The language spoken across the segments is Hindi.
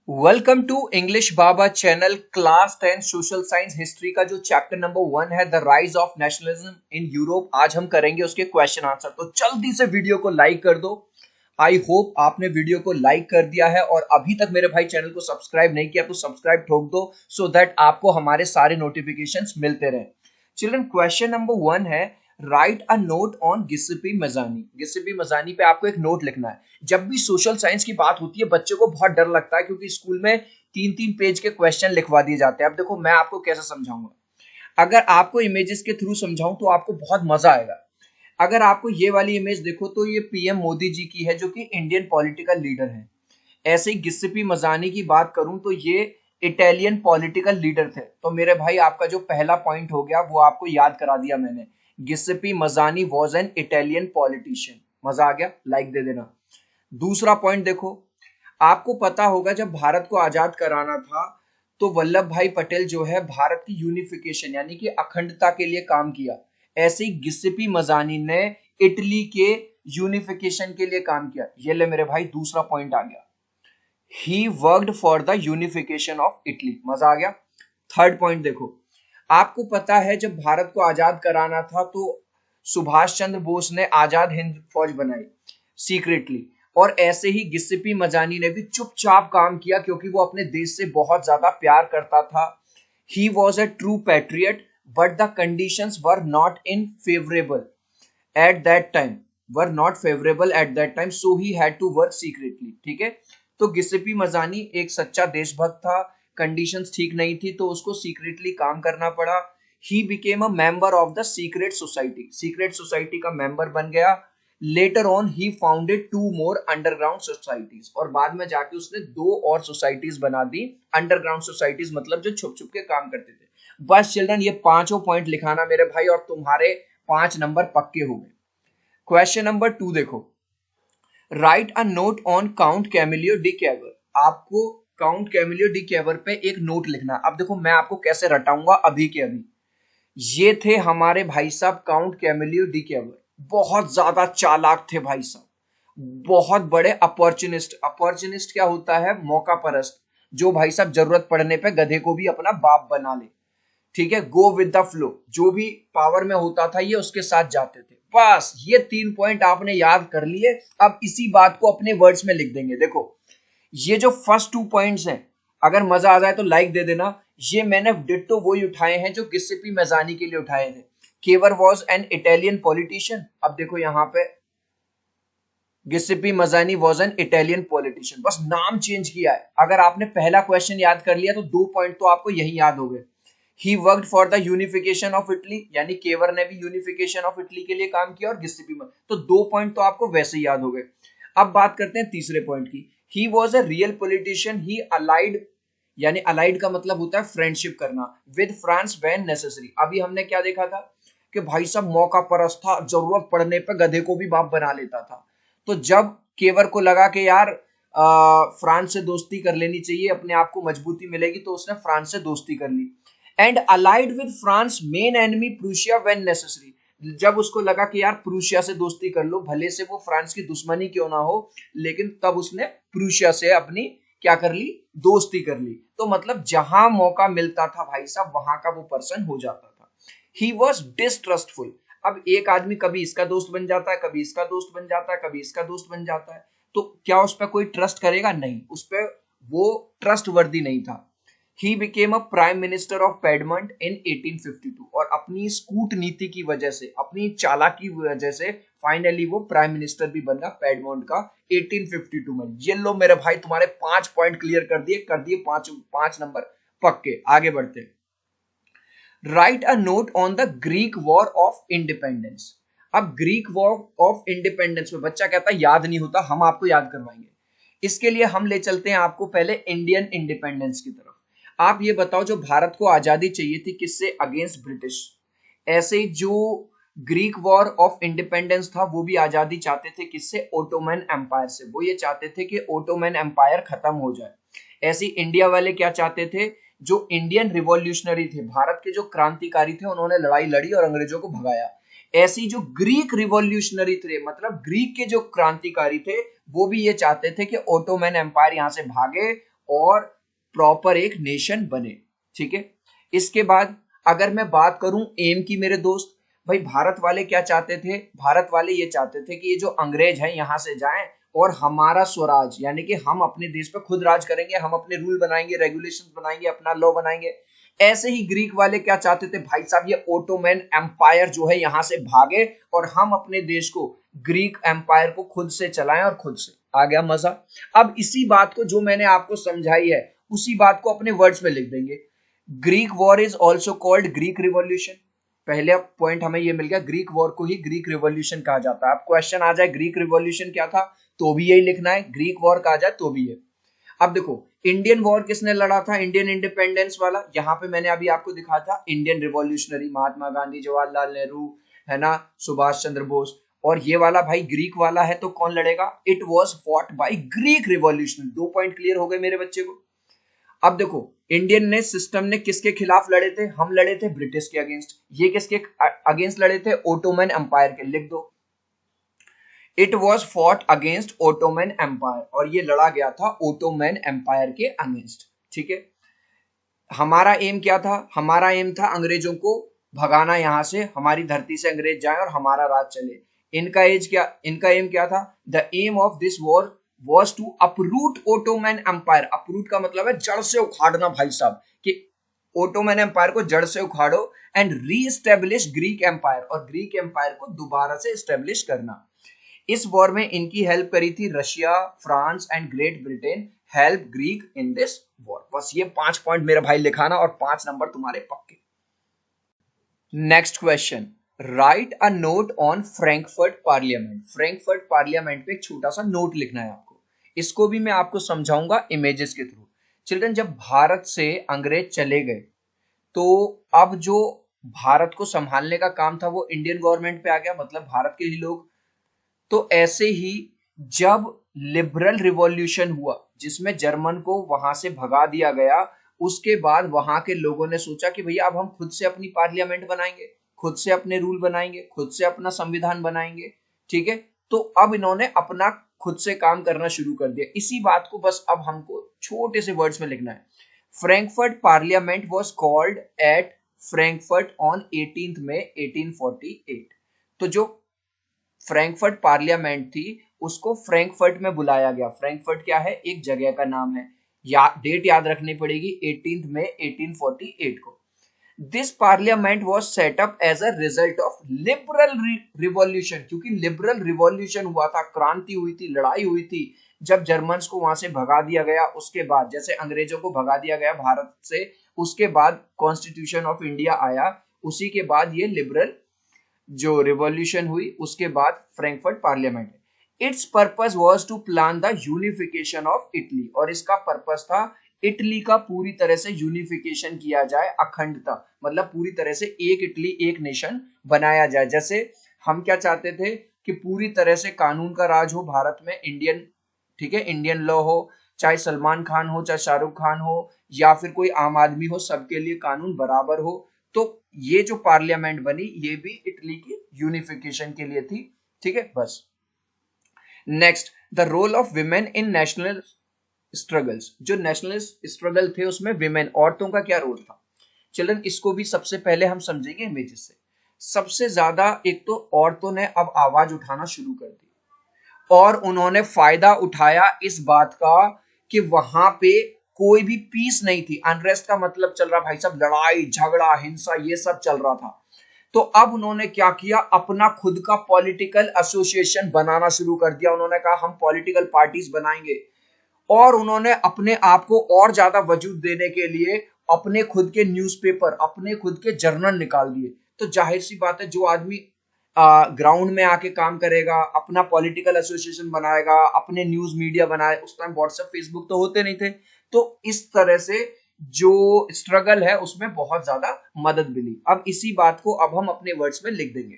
Welcome to English Baba channel class 10 social science history का जो चैप्टर नंबर 1 है the rise of nationalism in Europe. आज हम करेंगे उसके क्वेश्चन आंसर। तो जल्दी से वीडियो को लाइक कर दो। आई होप आपने वीडियो को लाइक कर दिया है और अभी तक मेरे भाई चैनल को सब्सक्राइब नहीं किया तो सब्सक्राइब ठोक दो सो दैट आपको हमारे सारे नोटिफिकेशंस मिलते रहे। चिल्ड्रन, क्वेश्चन नंबर 1 है write a note on Giuseppe Mazzini. Giuseppe Mazzini पे आपको एक नोट लिखना है। जब भी सोशल साइंस की बात होती है बच्चे को बहुत डर लगता है क्योंकि स्कूल में 3-3 पेज के क्वेश्चन लिखवा दिए जाते हैं। अब देखो मैं आपको कैसे समझाऊंगा। अगर आपको इमेजेस के थ्रू समझाऊं तो आपको बहुत मजा आएगा। अगर आपको ये वाली इमेज देखो तो ये पीएम मोदी जी की है जो कि इंडियन पॉलिटिकल लीडर है। ऐसे ही गिस्सिपी मजानी की बात करूं तो ये इटालियन पॉलिटिकल लीडर थे। तो मेरे भाई आपका जो पहला पॉइंट हो गया वो आपको याद करा दिया मैंने। गिस्सिपी मजानी वॉज एन इटालियन पॉलिटिशियन। मजा आ गया, लाइक दे देना। दूसरा पॉइंट देखो, आपको पता होगा जब भारत को आजाद कराना था तो वल्लभ भाई पटेल जो है भारत की यूनिफिकेशन यानी कि अखंडता के लिए काम किया। ऐसे ही गिस्सिपी मजानी ने इटली के यूनिफिकेशन के लिए काम किया। ये ले मेरे भाई दूसरा पॉइंट आ गया। He worked for the unification of Italy. मजा आ गया। थर्ड पॉइंट देखो, आपको पता है जब भारत को आजाद कराना था तो सुभाष चंद्र बोस ने आजाद हिंद फौज बनाई सीक्रेटली। और ऐसे ही गिस्सिपी मजानी ने भी चुपचाप काम किया क्योंकि वो अपने देश से बहुत ज्यादा प्यार करता था। He was a true patriot but the conditions were not in favourable at that time so he had to work secretly। ठीक है, तो गिसिपी मजानी एक सच्चा देशभक्त था। कंडीशंस ठीक नहीं थी तो उसको सीक्रेटली काम करना पड़ा। ही became a member of the secret society का मेंबर बन गया। Later on he founded 2 more underground societies और बाद में जाके उसने 2 और सोसाइटीज बना दी। अंडरग्राउंड सोसाइटीज मतलब जो छुप छुप के काम करते थे। बस चिल्ड्रन ये पांचों पॉइंट लिखाना मेरे भाई और तुम्हारे 5 नंबर पक्के हो गए। क्वेश्चन नंबर 2 देखो, right a note on count Camillo D Cavour. आपको काउंट कैमिलियो डी कैवर पे एक नोट लिखना। अब देखो मैं आपको कैसे रटाऊंगा अभी के अभी। ये थे हमारे भाई साहब काउंट कैमिलियो डी कैवर। बहुत ज्यादा चालाक थे भाई साहब, बहुत बड़े अपॉर्चुनिस्ट। अपॉर्चुनिस्ट क्या होता है? मौका परस्त, जो भाई साहब जरूरत पड़ने पे गधे को भी अपना बाप बना ले। ठीक है, गो विद द फ्लो, जो भी पावर में होता था ये उसके साथ जाते थे। बस ये 3 पॉइंट आपने याद कर लिए। अब इसी बात को अपने वर्ड्स में लिख देंगे। देखो ये जो फर्स्ट 2 पॉइंट्स हैं, अगर मजा आ जाए तो लाइक दे देना। ये मैंने डिट्टो वही उठाए हैं जो गिस्सिपी मेजानी के लिए उठाए थे। केवर वॉज एन इटालियन पॉलिटिशियन। अब देखो यहाँ पे गिस्सिपी मजानी वॉज एन इटालियन पॉलिटिशियन, बस नाम चेंज किया है। अगर आपने पहला क्वेश्चन याद कर लिया तो 2 पॉइंट तो आपको यही याद हो गए। He worked for the unification of Italy, यानी केवर ने भी यूनिफिकेशन ऑफ इटली के लिए काम किया और गिस्सिपी में, तो 2 पॉइंट तो आपको वैसे ही याद हो गए। अब बात करते हैं तीसरे पॉइंट की। He was a real politician. He allied, यानी अलाइड का मतलब होता है फ्रेंडशिप करना, विद फ्रांस व्हेन नेसेसरी। अभी हमने क्या देखा था कि भाई साहब मौका परस्त था, जरूरत पड़ने पर गधे को भी बाप बना लेता था। तो जब केवर को लगा कि यार फ्रांस से दोस्ती कर लेनी चाहिए, अपने आप को मजबूती मिलेगी, तो उसने फ्रांस से दोस्ती कर ली। And allied with France main enemy Prussia when necessary. जब उसको लगा कि यार प्रूशिया से दोस्ती कर लो, भले से वो फ्रांस की दुश्मनी क्यों ना हो, लेकिन तब उसने प्रूशिया से अपनी क्या कर ली? दोस्ती कर ली। तो मतलब जहां मौका मिलता था भाई साहब वहां का वो पर्सन हो जाता था। He was distrustful. अब एक आदमी कभी इसका दोस्त बन जाता है, कभी इसका दोस्त बन जाता है, कभी इसका दोस्त बन जाता है, तो क्या उस पर कोई ट्रस्ट करेगा? नहीं, उस पर वो ट्रस्ट वर्दी नहीं था। He became a prime minister of Piedmont in 1852 और अपनी इस कूटनीति की वजह से, अपनी चालाकी की वजह से फाइनली वो प्राइम मिनिस्टर भी बन गया पेडमोंट का 1852 में। ये लो मेरे भाई तुम्हारे 5 पॉइंट क्लियर कर दिए 5 नंबर पक्के। आगे बढ़ते हैं। Right a note on the Greek war of independence. अब ग्रीक वॉर ऑफ इंडिपेंडेंस में बच्चा कहता है याद नहीं होता, हम आपको याद करवाएंगे। इसके लिए हम ले चलते हैं आपको पहले इंडियन इंडिपेंडेंस की तरफ। आप ये बताओ जो भारत को आजादी चाहिए थी किससे? Against British. ऐसे ही जो ग्रीक वॉर ऑफ इंडिपेंडेंस था वो भी आजादी चाहते थे किससे? ओटोमन एम्पायर से। वो ये चाहते थे कि ओटोमन एम्पायर खत्म हो जाए। ऐसे इंडिया वाले क्या चाहते थे? जो इंडियन रिवॉल्यूशनरी थे, भारत के जो क्रांतिकारी थे, उन्होंने लड़ाई लड़ी और अंग्रेजों को भगाया। ऐसी जो ग्रीक रिवॉल्यूशनरी थे, मतलब ग्रीक के जो क्रांतिकारी थे, वो भी ये चाहते थे कि ओटोमन एम्पायर यहां से भागे और प्रॉपर एक नेशन बने। ठीक है, इसके बाद अगर मैं बात करूं एम की मेरे दोस्त, भाई भारत वाले क्या चाहते थे? भारत वाले ये चाहते थे कि ये जो अंग्रेज हैं यहां से जाएं और हमारा स्वराज, यानी कि हम अपने देश पे खुद राज करेंगे, हम अपने रूल बनाएंगे, रेगुलेशंस बनाएंगे, अपना लॉ बनाएंगे। ऐसे ही ग्रीक वाले क्या चाहते थे? भाई साहब ये ओटोमन एम्पायर जो है यहां से भागे और हम अपने देश को, ग्रीक एम्पायर को खुद से चलाएं और खुद से। आ गया मजा? अब इसी बात को जो मैंने आपको समझाई है उसी बात को अपने वर्ड्स में लिख देंगे। Greek war is also called Greek revolution. पहले पॉइंट हमें ये मिल गया, ग्रीक वॉर को ही ग्रीक रिवॉल्यूशन कहा जाता है। अब क्वेश्चन आ जाए ग्रीक रिवॉल्यूशन क्या था, तो भी यही लिखना है, ग्रीक वॉर कहा जाए तो भी है। अब देखो इंडियन वॉर किसने लड़ा था? इंडियन इंडिपेंडेंस वाला। यहाँ पे मैंने अभी आपको दिखा था इंडियन रिवॉल्यूशनरी, महात्मा गांधी, जवाहरलाल नेहरू, है ना, सुभाष चंद्र बोस। और ये वाला भाई ग्रीक वाला है, तो कौन लड़ेगा? It was fought by Greek revolution. 2 point clear हो गए मेरे बच्चे को। अब देखो इंडियन ने सिस्टम ने किसके खिलाफ लड़े थे? हम लड़े थे ब्रिटिश के अगेंस्ट। ये किसके अगेंस्ट लड़े थे? ओटोमन एम्पायर के। लिख दो, it was fought against Ottoman empire, और ये लड़ा गया था ओटोमन एम्पायर के अगेंस्ट। ठीक है, हमारा एम क्या था? हमारा एम था अंग्रेजों को भगाना, यहां से हमारी धरती से अंग्रेज जाए और हमारा राज चले। इनका एम क्या था? The aim of this war was to uproot Ottoman empire. Uproot का मतलब है जड़ से उखाड़ना भाई साहब, कि ओटोमन एम्पायर को जड़ से उखाड़ो एंड रीस्टेब्लिश ग्रीक एम्पायर, और ग्रीक एम्पायर को दोबारा से स्टेब्लिश करना। इस वॉर में इनकी हेल्प करी थी Russia, France and great Britain help Greek in this war. बस ये 5 पॉइंट मेरा भाई लिखाना और 5 नंबर तुम्हारे पक्के। Next question, right a note on Frankfurt parliament. Frankfurt parliament पे एक छोटा सा नोट लिखना है आपको। इसको भी मैं आपको समझाऊंगा इमेजेस के थ्रू। चिल्ड्रन, जब भारत से अंग्रेज चले गए तो अब जो भारत को संभालने का काम था वो इंडियन गवर्नमेंट पे आ गया, मतलब भारत के ही लोग। तो ऐसे ही जब लिबरल रिवॉल्यूशन हुआ जिसमें जर्मन को वहां से भगा दिया गया, उसके बाद वहां के लोगों ने सोचा कि भैया अब हम खुद से अपनी पार्लियामेंट बनाएंगे, खुद से अपने रूल बनाएंगे, खुद से अपना संविधान बनाएंगे। ठीक है, तो अब इन्होंने अपना खुद से काम करना शुरू कर दिया। इसी बात को बस अब हमको छोटे से वर्ड्स में लिखना है। Frankfurt parliament was called eight Frankfurt on 18 मई 1848। तो जो फ्रैंकफर्ट पार्लियामेंट थी उसको फ्रैंकफर्ट में बुलाया गया। फ्रैंकफर्ट क्या है? एक जगह का नाम है। डेट याद रखनी पड़ेगी, 18 मई 1848 को। This parliament was set up as a result of liberal revolution, क्योंकि लिबरल रिवॉल्यूशन हुआ था, क्रांति हुई थी, लड़ाई हुई थी। जब जर्मन्स को वहां से भगा दिया गया, उसके बाद जैसे अंग्रेजों को भगा दिया गया भारत से, उसके बाद कॉन्स्टिट्यूशन ऑफ इंडिया आया, उसी के बाद ये लिबरल जो रिवॉल्यूशन हुई, उसके बाद Frankfurt parliament. Its purpose was to plan the unification of Italy, और इसका पर्पस था इटली का पूरी तरह से यूनिफिकेशन किया जाए, अखंडता, मतलब पूरी तरह से एक इटली, एक नेशन बनाया जाए। जैसे हम क्या चाहते थे कि पूरी तरह से कानून का राज हो भारत में, इंडियन, ठीक है, इंडियन लॉ हो, चाहे सलमान खान हो, चाहे शाहरुख खान हो, या फिर कोई आम आदमी हो, सबके लिए कानून बराबर हो। तो ये जो पार्लियामेंट बनी ये भी इटली की यूनिफिकेशन के लिए थी। ठीक है, बस। Next, the role of women in national struggles. जो नेशनल स्ट्रगल थे उसमें विमेन, औरतों का क्या रोल था? चिल्ड्रन, इसको भी सबसे पहले हम समझेंगे इमेजेस से। सबसे ज्यादा एक तो औरतों ने अब आवाज उठाना शुरू कर दी और उन्होंने फायदा उठाया इस बात का कि वहां पे कोई भी पीस नहीं थी। अनरेस्ट का मतलब चल रहा भाई साहब लड़ाई झगड़ा हिंसा, ये सब चल रहा था। तो अब उन्होंने क्या किया? अपना खुद का पॉलिटिकल एसोसिएशन बनाना शुरू कर दिया। उन्होंने कहा हम पॉलिटिकल पार्टीज बनाएंगे, और उन्होंने अपने आप को और ज्यादा वजूद देने के लिए अपने खुद के न्यूज़पेपर, अपने खुद के जर्नल निकाल दिए। तो जाहिर सी बात है जो आदमी ग्राउंड में आके काम करेगा, अपना पॉलिटिकल एसोसिएशन बनाएगा, अपने न्यूज मीडिया बनाए, उस टाइम व्हाट्सएप फेसबुक तो होते नहीं थे। तो इस तरह से जो स्ट्रगल है उसमें बहुत ज्यादा मदद मिली। अब इसी बात को अब हम अपने वर्ड्स में लिख देंगे।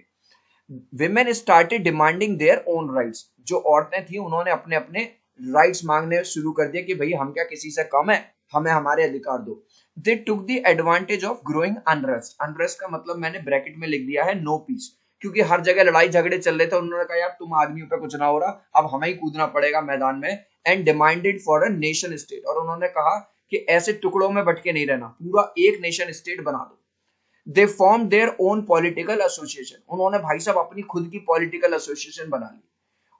Women started demanding their own rights. जो औरतें थी उन्होंने अपने अपने राइट्स मांगने शुरू कर दिया कि भाई हम क्या किसी से कम है, हमें हमारे अधिकार दो। They took the advantage of growing unrest. Unrest का मतलब मैंने ब्रैकेट में लिख दिया है नो पीस, क्योंकि हर जगह लड़ाई झगड़े चल रहे थे। उन्होंने कहा यार तुम आदमियों पे कुछ ना हो रहा, अब हमें ही कूदना पड़ेगा मैदान में, and demanded for a nation state, और उन्होंने कहा कि ऐसे टुकड़ों में बट के नहीं रहना, पूरा एक नेशन स्टेट बना दो। They form their own political association, उन्होंने भाई साहब अपनी खुद की पॉलिटिकल एसोसिएशन बना ली।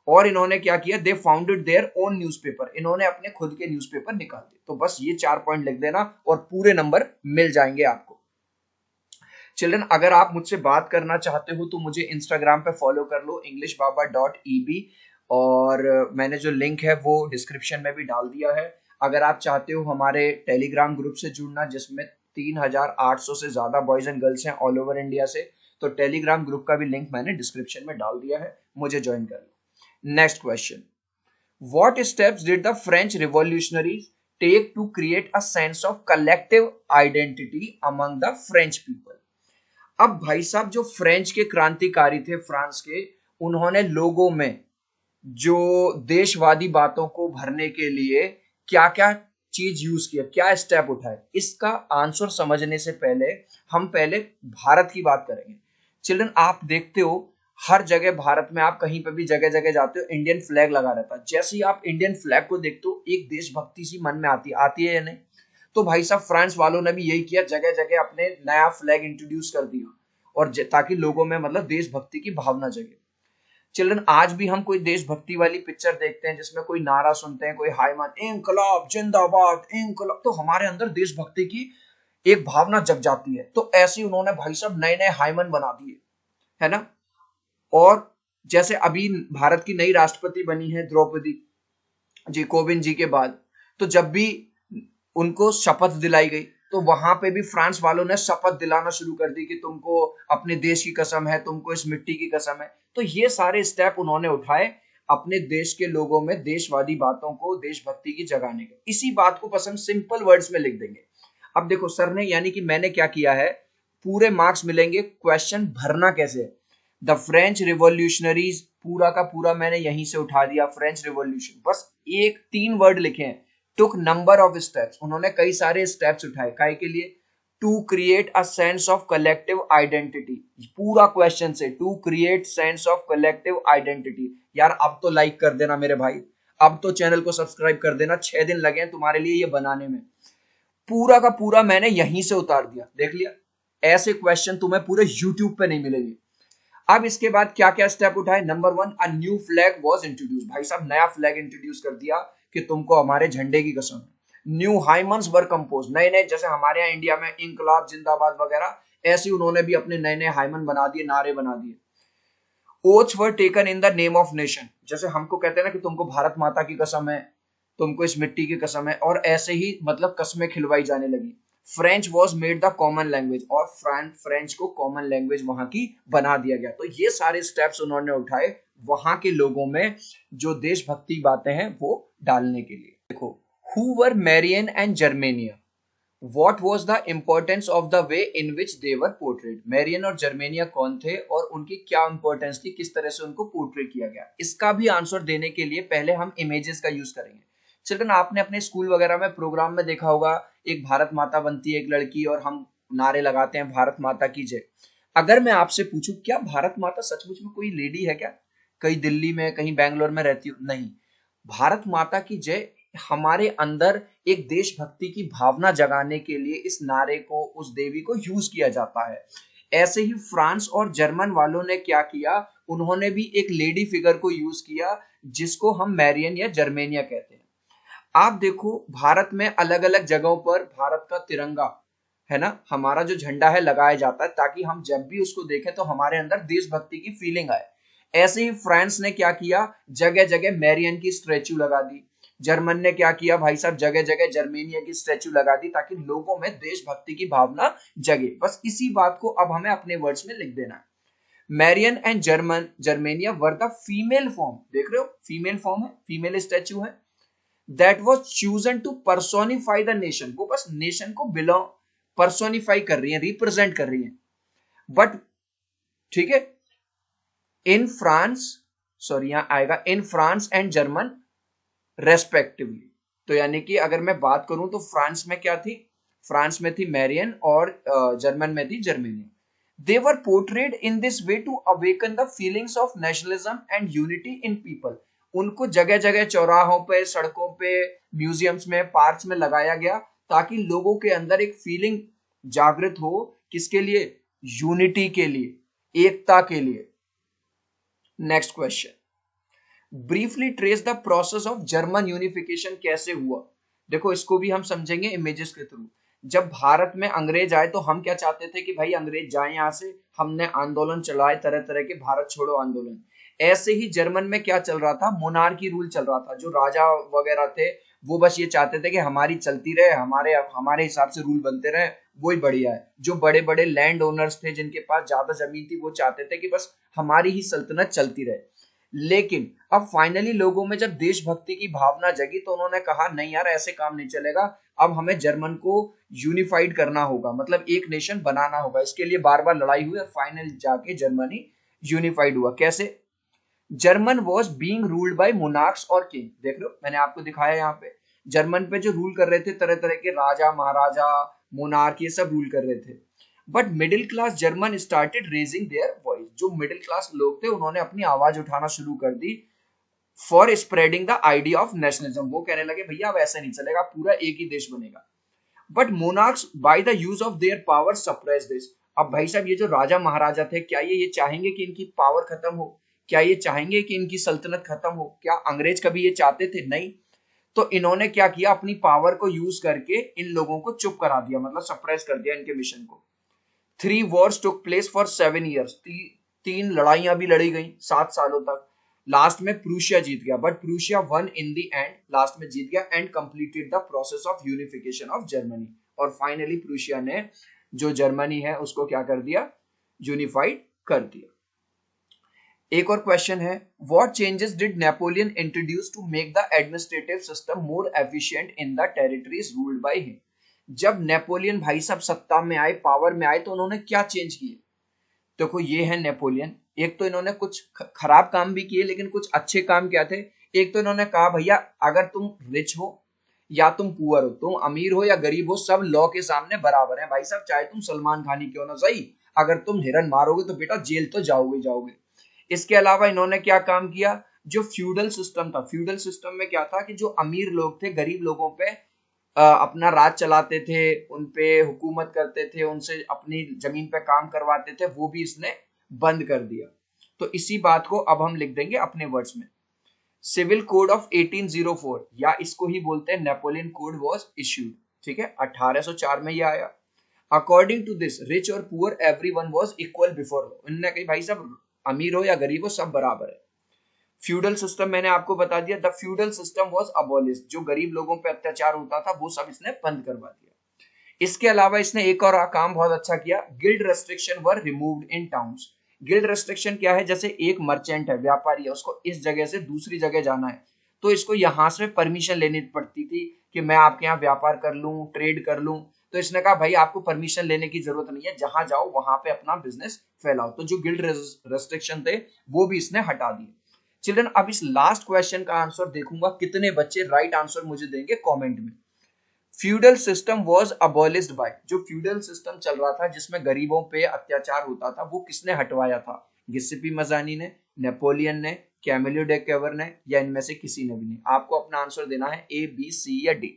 और इन्होंने क्या किया, दे फाउंडेड देयर ओन न्यूज़पेपर, इन्होंने अपने खुद के न्यूज़पेपर निकाल दिए। तो बस ये 4 पॉइंट लिख देना और पूरे नंबर मिल जाएंगे आपको। चिल्ड्रन, अगर आप मुझसे बात करना चाहते हो तो मुझे इंस्टाग्राम पे फॉलो कर लो, englishbaba.eb, और मैंने जो लिंक है वो डिस्क्रिप्शन में भी डाल दिया है। अगर आप चाहते हो हमारे टेलीग्राम ग्रुप से जुड़ना, जिसमें 3800 से ज्यादा बॉयज एंड गर्ल्स हैं ऑल ओवर इंडिया से, तो टेलीग्राम ग्रुप का भी लिंक मैंने डिस्क्रिप्शन में डाल दिया है, मुझे ज्वाइन कर लो। Next question, what steps did the French revolutionaries take to create a sense of collective identity among the French people. अब भाई साहब जो फ्रेंच के क्रांतिकारी थे फ्रांस के, उन्होंने लोगों में जो देशवादी बातों को भरने के लिए क्या क्या चीज यूज किया, क्या स्टेप उठाए, इसका आंसर समझने से पहले हम पहले भारत की बात करेंगे। चिल्ड्रन, आप देखते हो हर जगह भारत में, आप कहीं पे भी जगह जगह जाते हो, इंडियन फ्लैग लगा रहता है। जैसे ही आप इंडियन फ्लैग को देखते हो एक देशभक्ति सी मन में आती है या नहीं? तो भाई साहब फ्रांस वालों ने भी यही किया, जगह जगह अपने नया फ्लैग इंट्रोड्यूस कर दिया, और ताकि लोगों में मतलब देशभक्ति की भावना जगे। चिल्ड्रन, आज भी हम कोई देशभक्ति वाली पिक्चर देखते हैं जिसमें कोई नारा सुनते हैं, कोई हाईमान इंकलाब जिंदाबाद इंकलाब, तो हमारे अंदर देशभक्ति की एक भावना जग जाती है। तो ऐसे उन्होंने भाई साहब नए नए हाईमान बना दिए, है ना। और जैसे अभी भारत की नई राष्ट्रपति बनी है द्रौपदी जी कोविंद जी के बाद, तो जब भी उनको शपथ दिलाई गई तो वहां पे भी फ्रांस वालों ने शपथ दिलाना शुरू कर दी कि तुमको अपने देश की कसम है, तुमको इस मिट्टी की कसम है। तो ये सारे स्टेप उन्होंने उठाए अपने देश के लोगों में देशवादी बातों को, देशभक्ति की जगाने के। इसी बात को बस हम सिंपल वर्ड्स में लिख देंगे। अब देखो सर ने, यानी कि मैंने क्या किया है, पूरे मार्क्स मिलेंगे, क्वेश्चन भरना कैसे है। द फ्रेंच रिवॉल्यूशनरीज पूरा का पूरा मैंने यहीं से उठा दिया, फ्रेंच रिवॉल्यूशन, बस एक 3 वर्ड लिखे हैं। टुक नंबर ऑफ स्टेप्स, उन्होंने कई सारे स्टेप्स उठाए, काय के लिए, to create a sense of collective identity. पूरा क्वेश्चन से, to create sense of collective identity. यार अब तो लाइक कर देना मेरे भाई, अब तो चैनल को सब्सक्राइब कर देना, 6 दिन लगे हैं तुम्हारे लिए ये बनाने में। पूरा का पूरा मैंने यहीं से उतार दिया, देख लिया। ऐसे क्वेश्चन तुम्हें पूरे यूट्यूब पे नहीं मिलेंगे। अब इसके बाद क्या क्या स्टेप उठाए, number 1, a new flag was introduce, भाई साहब नया फ्लैग इंट्रोड्यूस कर दिया कि तुमको हमारे झंडे की कसम है। न्यू हाइमन्स वर कंपोज, नए नए, जैसे हमारे यहाँ इंडिया में इंकलाब जिंदाबाद वगैरह, ऐसे उन्होंने भी अपने नए नए हाइमन बना दिए, नारे बना दिए। Oaths were taken in the name of nation, जैसे हमको कहते हैं ना कि तुमको भारत माता की कसम है, तुमको इस मिट्टी की कसम है, और ऐसे ही मतलब कस्में खिलवाई जाने लगी। French was made the common language, और फ्रेंच को कॉमन लैंग्वेज वहां की बना दिया गया। तो ये सारे स्टेप्स उन्होंने उठाए वहां के लोगों में जो देशभक्ति बातें हैं वो डालने के लिए। देखो, who were Marianne and Germania, What was the importance of the way in which they were portrayed? Marianne और जर्मेनिया कौन थे और उनकी क्या इंपॉर्टेंस थी, किस तरह से उनको पोर्ट्रे किया गया? इसका भी आंसर देने के लिए पहले हम इमेजेस का यूज करेंगे। चिल्ड्रन, आपने अपने स्कूल वगैरह में प्रोग्राम में देखा होगा, एक भारत माता बनती है, एक लड़की, और हम नारे लगाते हैं भारत माता की जय। अगर मैं आपसे पूछूं क्या भारत माता सचमुच में कोई लेडी है क्या? कहीं दिल्ली में, कहीं बैंगलोर में रहती हो? नहीं। भारत माता की जय हमारे अंदर एक देशभक्ति की भावना जगाने के लिए इस नारे को, उस देवी को यूज किया जाता है। ऐसे ही फ्रांस और जर्मन वालों ने क्या किया, उन्होंने भी एक लेडी फिगर को यूज किया जिसको हम मैरियन या जर्मेनिया कहते हैं। आप देखो भारत में अलग अलग जगहों पर भारत का तिरंगा, है ना, हमारा जो झंडा है लगाया जाता है ताकि हम जब भी उसको देखें तो हमारे अंदर देशभक्ति की फीलिंग आए। ऐसे ही फ्रांस ने क्या किया, जगह जगह मैरियन की स्टैचू लगा दी। जर्मन ने क्या किया भाई साहब, जगह जगह जर्मेनिया की स्टैचू लगा दी ताकि लोगों में देशभक्ति की भावना जगे। बस इसी बात को अब हमें अपने वर्ड्स में लिख देना है। Marianne and Germania were the female form, देख रहे हो फीमेल फॉर्म है, फीमेल स्टैचू है, that was chosen to personify the nation, वो बस नेशन को बिलोंग पर्सोनिफाई कर रही है, रिप्रेजेंट कर रही है। बट ठीक है, इन फ्रांस, सॉरी यहां आएगा in France and German respectively. तो यानी कि अगर मैं बात करूं तो फ्रांस में क्या थी, फ्रांस में थी मैरियन और जर्मन में थी Germania. They were portrayed in this way to awaken the feelings of nationalism and unity in people. उनको जगह जगह चौराहों पे, सड़कों पे, म्यूजियम्स में, पार्क्स में लगाया गया ताकि लोगों के अंदर एक फीलिंग जागृत हो। किसके लिए? यूनिटी के लिए, एकता के लिए। Next question, briefly trace the process of German unification. कैसे हुआ? देखो इसको भी हम समझेंगे इमेजेस के थ्रू। जब भारत में अंग्रेज आए तो हम क्या चाहते थे कि भाई अंग्रेज जाए यहाँ से, हमने आंदोलन चलाए तरह तरह के, भारत छोड़ो आंदोलन। ऐसे ही जर्मन में क्या चल रहा था? मोनार्की रूल चल रहा था। जो राजा वगैरह थे वो बस ये चाहते थे कि हमारी चलती रहे, हमारे हमारे हिसाब से रूल बनते रहे, वही बढ़िया है। जो बड़े बड़े लैंड ओनर्स थे जिनके पास ज्यादा जमीन थी वो चाहते थे कि बस हमारी ही सल्तनत चलती रहे। लेकिन अब फाइनली लोगों में जब देशभक्ति की भावना जगी तो उन्होंने कहा नहीं यार ऐसे काम नहीं चलेगा, अब हमें जर्मन को यूनिफाइड करना होगा, मतलब एक नेशन बनाना होगा। इसके लिए बार बार लड़ाई हुई और फाइनल जाके जर्मनी यूनिफाइड हुआ। कैसे? German was being ruled by monarchs और किंग। देख लो मैंने आपको दिखाया यहाँ पे, जर्मन पे जो रूल कर रहे थे तरह तरह के राजा महाराजा, मोनार्क, ये सब रूल कर रहे थे। But middle class German started raising their voice. जो मिडिल क्लास लोग थे उन्होंने अपनी आवाज उठाना शुरू कर दी for spreading the idea of nationalism. वो कहने लगे भैया अब ऐसा नहीं चलेगा, पूरा एक ही देश बनेगा। But monarchs by the use of their power suppress this. अब भाई साहब ये जो राजा महाराजा थे, क्या ये चाहेंगे कि इनकी पावर खत्म हो? क्या ये चाहेंगे कि इनकी सल्तनत खत्म हो? क्या अंग्रेज कभी ये चाहते थे? नहीं। तो इन्होंने क्या किया, अपनी पावर को यूज करके इन लोगों को चुप करा दिया, मतलब सप्रेस कर दिया इनके मिशन को। 3 wars took place for 7 years। तीन लड़ाइयां भी लड़ी गई 7 सालों तक। लास्ट में प्रूशिया जीत गया, but Prussia one in the end, last में जीत गया and completed the process of unification of Germany. और फाइनली प्रूशिया ने जो जर्मनी है उसको क्या कर दिया? यूनिफाइड कर दिया। एक और क्वेश्चन है, what changes did Napoleon introduce to make the administrative system more efficient in the territories ruled by him. जब नेपोलियन भाई साहब सत्ता में आए, पावर में आए, तो उन्होंने क्या चेंज किए? देखो ये है नेपोलियन। एक तो इन्होंने कुछ खराब काम भी किए लेकिन कुछ अच्छे काम क्या थे? एक तो इन्होंने कहा भैया अगर तुम रिच हो या तुम पुअर हो, तुम अमीर हो या गरीब हो, सब लॉ के सामने बराबर है भाई साहब, चाहे तुम सलमान खान ही क्यों ना सही, अगर तुम हिरन मारोगे तो बेटा जेल तो जाओगे जाओगे। इसके अलावा इन्होंने क्या काम किया? जो फ्यूडल सिस्टम था, फ्यूडल सिस्टम में क्या था कि जो अमीर लोग थे गरीब लोगों पे अपना राज चलाते थे, उनपे हुकूमत करते थे, उनसे अपनी जमीन पे काम करवाते थे, वो भी इसने बंद कर दिया। तो इसी बात को अब हम लिख देंगे अपने वर्ड्स में। सिविल कोड ऑफ 1804 या इसको ही बोलते हैं नेपोलियन कोड वाज इश्यूड। ठीक है, 1804 में ये आया। अकॉर्डिंग टू दिस रिच और poor everyone was equal before law. इन्होंने कहा भाई सब अमीर हो या गरीब हो सब बराबर है। फ्यूडल सिस्टम मैंने आपको बता दिया, the feudal system was abolished. जो गरीब लोगों पे अत्याचार होता था वो सब इसने बंद करवा दिया। इसके अलावा इसने एक और काम बहुत अच्छा किया, guild restriction were removed in towns. Guild restriction क्या है? जैसे एक मर्चेंट है, व्यापारी है, उसको इस जगह से दूसरी जगह जाना है तो इसको यहां से परमिशन लेनी पड़ती थी कि मैं आपके यहाँ व्यापार कर लूं, ट्रेड कर लूं। तो इसने कहा भाई आपको परमिशन लेने की जरूरत नहीं है, जहां जाओ वहां पे अपना बिजनेस फैलाओ। तो जो गिल्ड रेस्ट्रिक्शन थे वो भी इसने हटा दिए। चिल्ड्रन अब इस लास्ट क्वेश्चन का आंसर देखूंगा कितने बच्चे राइट आंसर मुझे देंगे कमेंट में। Feudal system was abolished by. जो फ्यूडल सिस्टम चल रहा था जिसमें गरीबों पे अत्याचार होता था वो किसने हटवाया था? गिस्सिपी मजानी ने, नेपोलियन ने, कैमिलो डे कैवर ने, या इनमें से किसी ने भी नहीं? आपको अपना आंसर देना है ए, बी, सी या डी।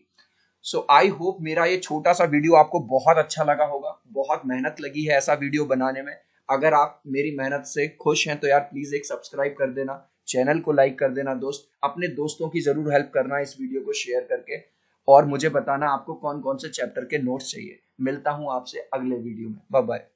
सो आई होप मेरा ये छोटा सा वीडियो आपको बहुत अच्छा लगा होगा। बहुत मेहनत लगी है ऐसा वीडियो बनाने में। अगर आप मेरी मेहनत से खुश हैं तो यार प्लीज एक सब्सक्राइब कर देना, चैनल को लाइक कर देना दोस्त, अपने दोस्तों की जरूर हेल्प करना इस वीडियो को शेयर करके, और मुझे बताना आपको कौन कौन से चैप्टर के नोट्स चाहिए। मिलता हूं आपसे अगले वीडियो में। Bye bye.